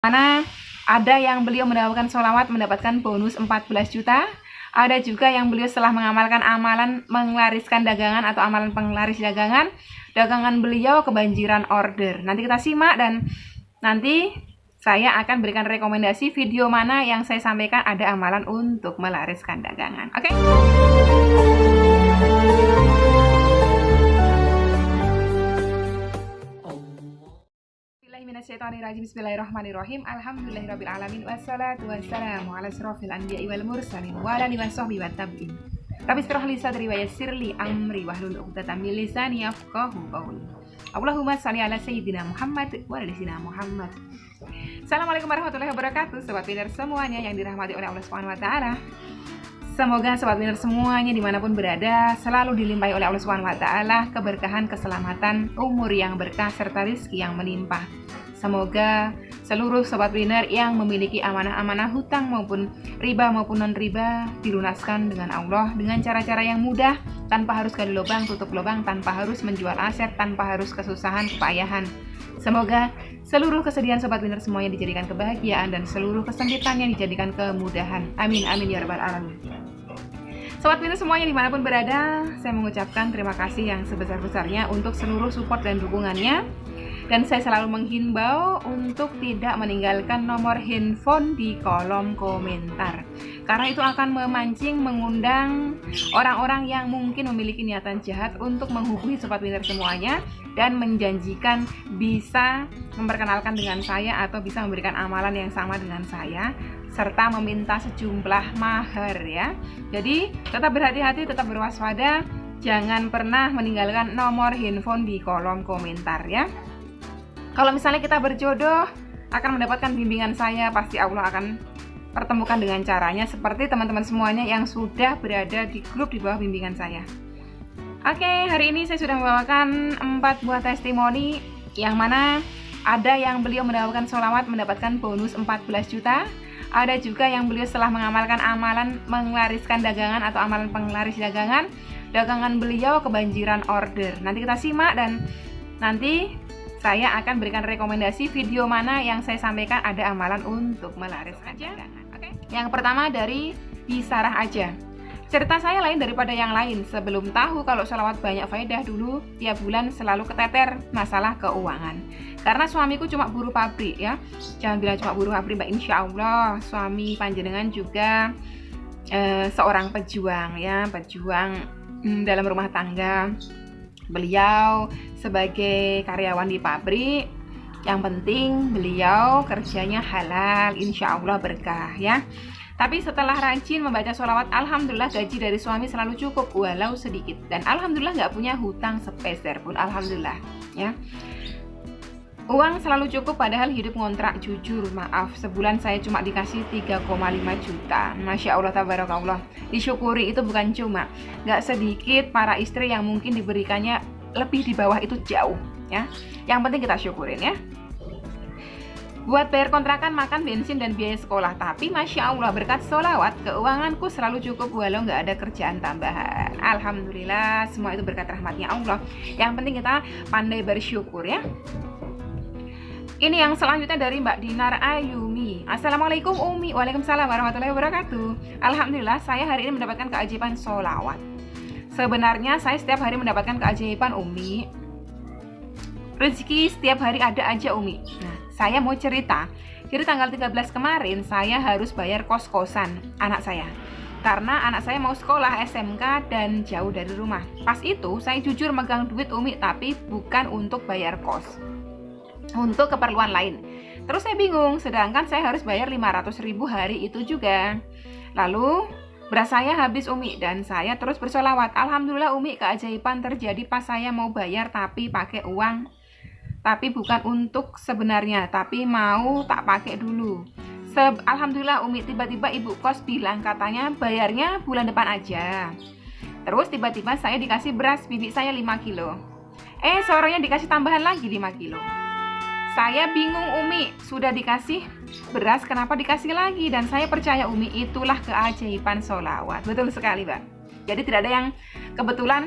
Mana ada yang beliau mendapatkan sholawat mendapatkan bonus 14 juta. Ada juga yang beliau setelah mengamalkan amalan menglariskan dagangan atau amalan penglaris dagangan beliau kebanjiran order. Nanti kita simak dan nanti saya akan berikan rekomendasi video mana yang saya sampaikan ada amalan untuk melariskan dagangan. Oke? Bismillahirrahmanirrahim. Alhamdulillahirrabbilalamin. Wassalatu wassalamu ala asrofil anbiya'i wal mursalin wa ala alihi wasahbihi wat tabi'in. Rabbi shrah li sadri wa yassir li amri wahlul 'uqdatam min lisani yafqahu qawli. Allahumma shalli ala sayyidina Muhammad wa ala sayyidina Muhammad. Assalamualaikum warahmatullahi wabarakatuh. Sobat Winner semuanya yang dirahmati oleh Allah Subhanahu wa taala. Semoga sobat Winner semuanya dimanapun berada selalu dilimpahi oleh Allah Subhanahu wa taala keberkahan, keselamatan, umur yang berkah serta rezeki yang melimpah. Semoga seluruh sobat winner yang memiliki amanah-amanah hutang maupun riba maupun non-riba dilunaskan dengan Allah dengan cara-cara yang mudah, tanpa harus gali lubang, tutup lubang, tanpa harus menjual aset, tanpa harus kesusahan, kepayahan. Semoga seluruh kesedihan sobat winner semuanya dijadikan kebahagiaan dan seluruh kesempitannya dijadikan kemudahan. Amin, amin ya rabbal alamin. Sobat winner semuanya dimanapun berada, saya mengucapkan terima kasih yang sebesar-besarnya untuk seluruh support dan dukungannya. Dan saya selalu menghimbau untuk tidak meninggalkan nomor handphone di kolom komentar, karena itu akan memancing, mengundang orang-orang yang mungkin memiliki niatan jahat untuk menghubungi sobat winner semuanya dan menjanjikan bisa memperkenalkan dengan saya atau bisa memberikan amalan yang sama dengan saya serta meminta sejumlah mahar ya. Jadi tetap berhati-hati, tetap berwaspada, jangan pernah meninggalkan nomor handphone di kolom komentar ya. Kalau misalnya kita berjodoh akan mendapatkan bimbingan saya, pasti Allah akan pertemukan dengan caranya seperti teman-teman semuanya yang sudah berada di grup di bawah bimbingan saya. Oke, hari ini saya sudah membawakan 4 buah testimoni yang mana ada yang beliau mendapatkan sholawat mendapatkan bonus 14 juta. Ada juga yang beliau setelah mengamalkan amalan menglariskan dagangan atau amalan penglaris dagangan beliau kebanjiran order. Nanti kita simak dan nanti saya akan berikan rekomendasi video mana yang saya sampaikan ada amalan untuk melariskan dagangan. Oke. Yang pertama dari Bisarah aja. Cerita saya lain daripada yang lain. Sebelum tahu kalau sholawat banyak faedah, dulu tiap bulan selalu keteter masalah keuangan. Karena suamiku cuma buruh pabrik ya. Jangan bilang cuma buruh pabrik, Mbak. Insya Allah suami panjenengan juga seorang pejuang ya, pejuang dalam rumah tangga. Beliau sebagai karyawan di pabrik, yang penting beliau kerjanya halal, insya Allah berkah ya. Tapi setelah rajin membaca sholawat, alhamdulillah gaji dari suami selalu cukup walau sedikit. Dan alhamdulillah nggak punya hutang sepeser pun, alhamdulillah ya. Uang selalu cukup padahal hidup ngontrak, jujur maaf sebulan saya cuma dikasih 3,5 juta. Masya Allah tabarakallah. Disyukuri, itu bukan cuma, gak sedikit para istri yang mungkin diberikannya lebih di bawah itu jauh ya. Yang penting kita syukurin ya. Buat bayar kontrakan, makan, bensin, dan biaya sekolah. Tapi Masya Allah berkat sholawat keuanganku selalu cukup walau gak ada kerjaan tambahan. Alhamdulillah semua itu berkat rahmatnya Allah. Yang penting kita pandai bersyukur ya. Ini yang selanjutnya dari Mbak Dinar Ayumi. Assalamualaikum Umi. Waalaikumsalam warahmatullahi wabarakatuh. Alhamdulillah saya hari ini mendapatkan keajaiban sholawat. Sebenarnya saya setiap hari mendapatkan keajaiban Umi. Rezeki setiap hari ada aja Umi. Nah, saya mau cerita. Jadi tanggal 13 kemarin saya harus bayar kos-kosan anak saya. Karena anak saya mau sekolah SMK dan jauh dari rumah. Pas itu saya jujur megang duit Umi, tapi bukan untuk bayar kos, untuk keperluan lain. Terus saya bingung, sedangkan saya harus bayar 500.000 hari itu juga. Lalu beras saya habis Umi dan saya terus bersolawat. Alhamdulillah Umi, keajaiban terjadi pas saya mau bayar tapi pakai uang, tapi bukan untuk sebenarnya, tapi mau tak pakai dulu. Alhamdulillah Umi, tiba-tiba ibu kos bilang katanya bayarnya bulan depan aja. Terus tiba-tiba saya dikasih beras bibi saya 5 kilo. Sorenya dikasih tambahan lagi 5 kilo. Saya bingung Umi, sudah dikasih beras kenapa dikasih lagi? Dan saya percaya Umi, itulah keajaiban sholawat. Betul sekali Bang. Jadi tidak ada yang kebetulan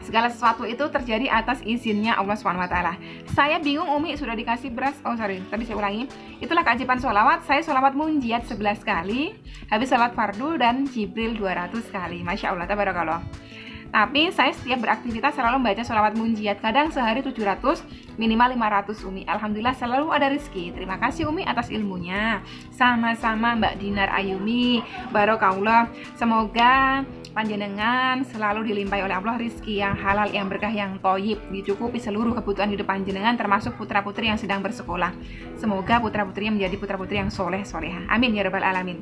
Segala sesuatu itu terjadi atas izinnya Allah SWT. Saya bingung Umi, sudah dikasih beras. Oh sorry, tadi saya ulangi. Itulah keajaiban sholawat. Saya sholawat munjiat 11 kali, habis sholat fardu dan Jibril 200 kali. Masya Allah, tabarakallah. Tapi saya setiap beraktivitas selalu membaca sholawat munjiat. Kadang sehari 700, minimal 500 Umi. Alhamdulillah selalu ada rezeki. Terima kasih Umi atas ilmunya. Sama-sama Mbak Dinar Ayumi. Barokallah. Semoga panjenengan selalu dilimpahi oleh Allah rezeki yang halal, yang berkah, yang thoyyib, dicukupi seluruh kebutuhan hidup panjenengan, termasuk putra-putri yang sedang bersekolah. Semoga putra-putrinya menjadi putra-putri yang soleh-soleha. Amin ya rabbal alamin.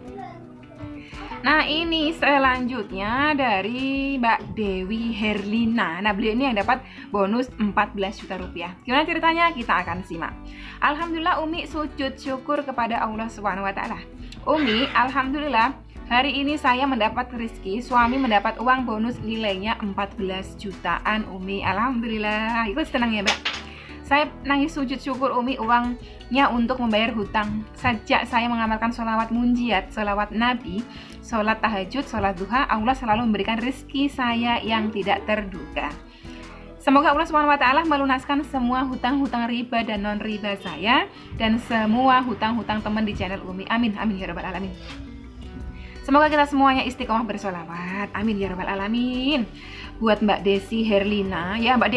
Nah ini selanjutnya dari Mbak Dewi Herlina. Nah beliau ini yang dapat bonus 14 juta rupiah. Gimana ceritanya? Kita akan simak. Alhamdulillah Umi sujud syukur kepada Allah SWT. Umi, alhamdulillah hari ini saya mendapat rezeki, suami mendapat uang bonus nilainya 14 jutaan Umi. Alhamdulillah, ikut senang ya Mbak. Saya nangis sujud syukur Umi, uangnya untuk membayar hutang. Sejak saya mengamalkan sholawat munjiat, sholawat Nabi, sholat tahajud, sholat duha, Allah selalu memberikan rezeki saya yang tidak terduga. Semoga Allah SWT melunaskan semua hutang-hutang riba dan non-riba saya, dan semua hutang-hutang teman di channel Umi. Amin, amin ya rabbal alamin. Semoga kita semuanya istiqomah bersolawat. Amin ya rabbal alamin. Buat Mbak Desi Herlina, ya Mbak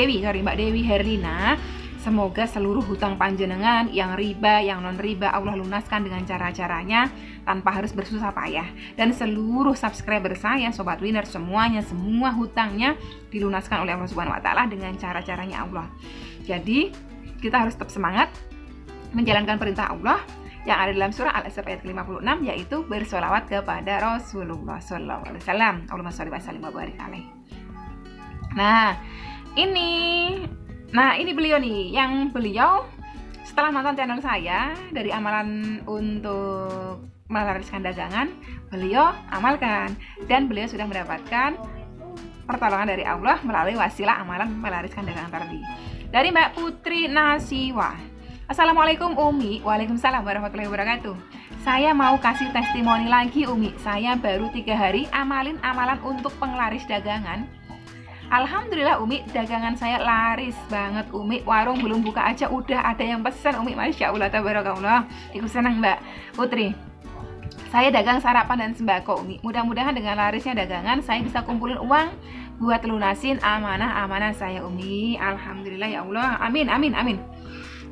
Dewi Herlina, semoga seluruh hutang panjenengan yang riba, yang non-riba Allah lunaskan dengan cara-caranya tanpa harus bersusah payah. Dan seluruh subscriber saya, Sobat Winner, semuanya, semua hutangnya dilunaskan oleh Allah Subhanahu wa Ta'ala dengan cara-caranya Allah. Jadi kita harus tetap semangat menjalankan perintah Allah yang ada dalam surah Al-Asr ayat ke-56, yaitu bersolawat kepada Rasulullah sallallahu alaihi wasallam. Allahumma sholli wa sallim wa barik alaihi. Nah, ini beliau nih, yang beliau setelah nonton channel saya dari amalan untuk melariskan dagangan, beliau amalkan dan beliau sudah mendapatkan pertolongan dari Allah melalui wasilah amalan melariskan dagangan tadi. Dari Mbak Putri Nasiwa. Assalamualaikum Umi. Waalaikumsalam warahmatullahi wabarakatuh. Saya mau kasih testimoni lagi Umi. Saya baru 3 hari amalin amalan untuk penglaris dagangan. Alhamdulillah Umi, dagangan saya laris banget Umi. Warung belum buka aja udah ada yang pesan Umi. Masya Allah, tabarakallah. Ikut senang Mbak Putri. Saya dagang sarapan dan sembako Umi. Mudah-mudahan dengan larisnya dagangan saya bisa kumpulin uang buat lunasin amanah-amanah saya Umi. Alhamdulillah ya Allah. Amin, amin, amin.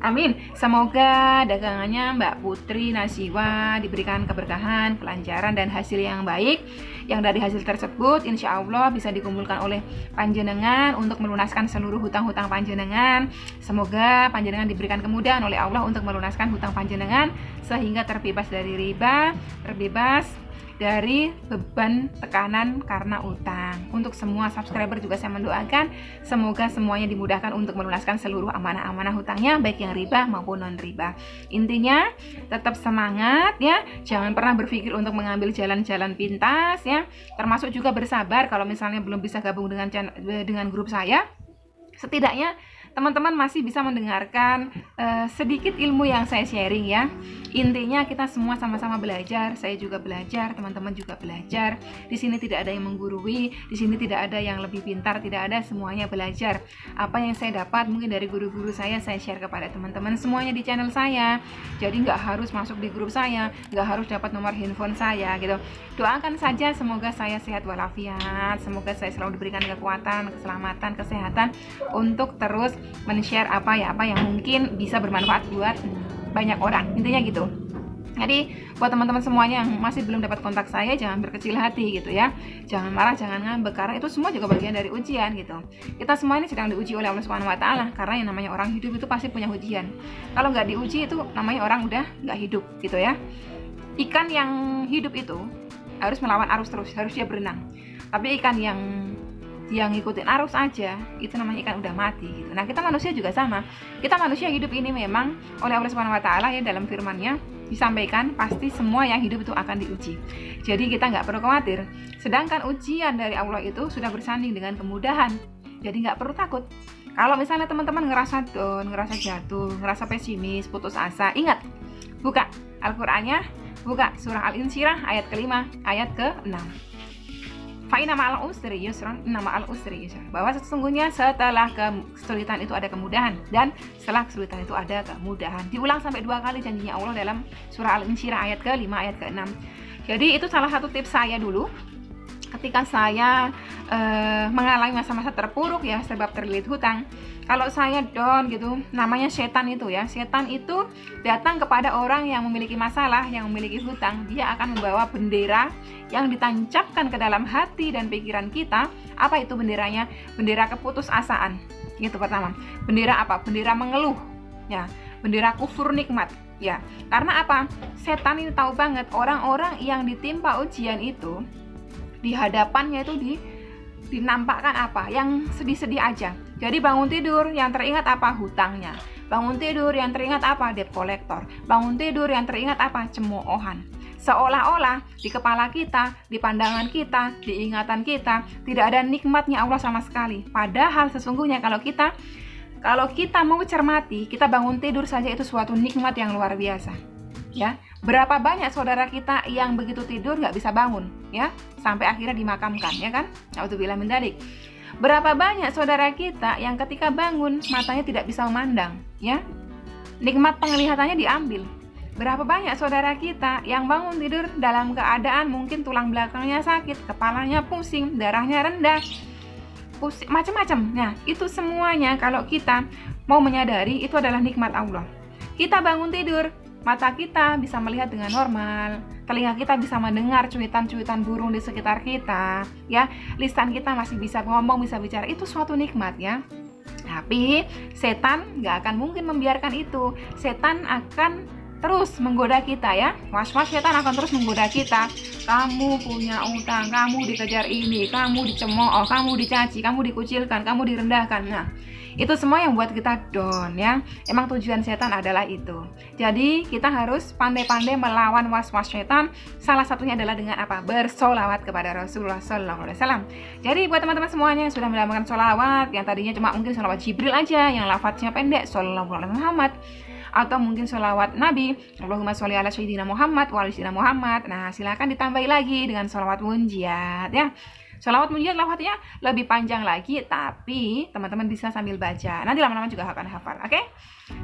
Amin. Semoga dagangannya Mbak Putri Nasiwa diberikan keberkahan, kelancaran, dan hasil yang baik. Yang dari hasil tersebut insya Allah bisa dikumpulkan oleh panjenengan untuk melunaskan seluruh hutang-hutang panjenengan. Semoga panjenengan diberikan kemudahan oleh Allah untuk melunaskan hutang panjenengan sehingga terbebas dari riba, terbebas dari beban tekanan karena utang. Untuk semua subscriber juga saya mendoakan semoga semuanya dimudahkan untuk melunaskan seluruh amanah-amanah hutangnya, baik yang riba maupun non riba. Intinya tetap semangat ya, jangan pernah berpikir untuk mengambil jalan-jalan pintas ya, termasuk juga bersabar kalau misalnya belum bisa gabung dengan grup saya. Setidaknya teman-teman masih bisa mendengarkan sedikit ilmu yang saya sharing ya. Intinya kita semua sama-sama belajar, saya juga belajar, teman-teman juga belajar. Di sini tidak ada yang menggurui, di sini tidak ada yang lebih pintar, tidak ada, semuanya belajar. Apa yang saya dapat mungkin dari guru-guru saya share kepada teman-teman semuanya di channel saya. Jadi nggak harus masuk di grup saya, nggak harus dapat nomor handphone saya gitu. Doakan saja semoga saya sehat walafiat, semoga saya selalu diberikan kekuatan, keselamatan, kesehatan untuk terus men-share apa yang mungkin bisa bermanfaat buat banyak orang. Intinya gitu. Jadi buat teman-teman semuanya yang masih belum dapat kontak saya, jangan berkecil hati gitu ya. Jangan marah, jangan ngambek, karena itu semua juga bagian dari ujian gitu. Kita semua ini sedang diuji oleh Allah Subhanahu wa Ta'ala, karena yang namanya orang hidup itu pasti punya ujian. Kalau nggak diuji itu namanya orang udah nggak hidup gitu ya. Ikan yang hidup itu harus melawan arus terus, harus dia berenang. Tapi ikan yang ngikutin arus aja, itu namanya ikan udah mati gitu. Nah kita manusia juga sama. Kita manusia hidup ini memang oleh Allah Subhanahu wa Ta'ala ya, dalam firman-Nya disampaikan pasti semua yang hidup itu akan diuji. Jadi kita nggak perlu khawatir. Sedangkan ujian dari Allah itu sudah bersanding dengan kemudahan. Jadi nggak perlu takut. Kalau misalnya teman-teman ngerasa down, ngerasa jatuh, ngerasa pesimis, putus asa, ingat, buka Al-Qur'annya, buka surah Al-Insyirah ayat ke-5, ayat ke-6. Fa inna ma'al usri yusran, inna ma'al usri yusran. Bahwa sesungguhnya setelah kesulitan itu ada kemudahan, dan setelah kesulitan itu ada kemudahan. Diulang sampai 2 kali janjinya Allah dalam surah Al-Insyirah ayat ke-5 ayat ke-6. Jadi itu salah satu tips saya dulu ketika saya mengalami masa-masa terpuruk ya sebab terlilit hutang. Kalau saya down gitu, namanya setan itu ya. Setan itu datang kepada orang yang memiliki masalah, yang memiliki hutang. Dia akan membawa bendera yang ditancapkan ke dalam hati dan pikiran kita. Apa itu benderanya? Bendera keputusasaan. Itu pertama. Bendera apa? Bendera mengeluh. Ya, bendera kufur nikmat. Ya, karena apa? Setan ini tahu banget orang-orang yang ditimpa ujian itu di hadapannya itu dinampakkan apa? Yang sedih-sedih aja. Jadi bangun tidur yang teringat apa? Hutangnya. Bangun tidur yang teringat apa? Debt collector. Bangun tidur yang teringat apa? Cemoohan. Seolah-olah di kepala kita, di pandangan kita, di ingatan kita tidak ada nikmatnya Allah sama sekali. Padahal sesungguhnya kalau kita mau cermati, kita bangun tidur saja itu suatu nikmat yang luar biasa. Ya, berapa banyak saudara kita yang begitu tidur nggak bisa bangun, ya, sampai akhirnya dimakamkan, ya kan? Na'udzubillah min dzalik. Berapa banyak saudara kita yang ketika bangun matanya tidak bisa memandang, ya, nikmat penglihatannya diambil. Berapa banyak saudara kita yang bangun tidur dalam keadaan mungkin tulang belakangnya sakit, kepalanya pusing, darahnya rendah, pusing, macam-macam. Nah, itu semuanya kalau kita mau menyadari itu adalah nikmat Allah. Kita bangun tidur, mata kita bisa melihat dengan normal, telinga kita bisa mendengar cuitan-cuitan burung di sekitar kita, ya, lisan kita masih bisa ngomong, bisa bicara, itu suatu nikmat, ya. Tapi setan nggak akan mungkin membiarkan itu. Setan akan terus menggoda kita, ya. Was-was setan akan terus menggoda kita. Kamu punya utang, kamu dikejar ini, kamu dicemooh, kamu dicaci, kamu dikucilkan, kamu direndahkan. Nah, itu semua yang buat kita down, ya. Emang tujuan setan adalah itu. Jadi kita harus pandai-pandai melawan was-was setan. Salah satunya adalah dengan apa? Bersolawat kepada Rasulullah SAW. Jadi buat teman-teman semuanya yang sudah mendapatkan solawat, yang tadinya cuma mungkin solawat Jibril aja, yang lafadznya pendek, Sallallahu Alaihi Muhammad, atau mungkin solawat Nabi, Allahumma sholli ala sayyidina Muhammad wa ala sayyidina Muhammad. Nah, silakan ditambahi lagi dengan solawat munjiat, ya. Sholawat munjiat lafadznya lebih panjang lagi, tapi teman-teman bisa sambil baca. Nanti lama-lama juga akan hafal, oke?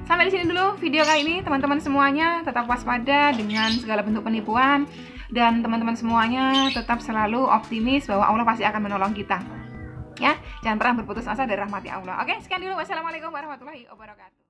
Sampai di sini dulu video kali ini, teman-teman semuanya. Tetap waspada dengan segala bentuk penipuan, dan teman-teman semuanya tetap selalu optimis bahwa Allah pasti akan menolong kita. Ya, jangan pernah berputus asa dari rahmati Allah. Oke, sekian dulu. Wassalamualaikum warahmatullahi wabarakatuh.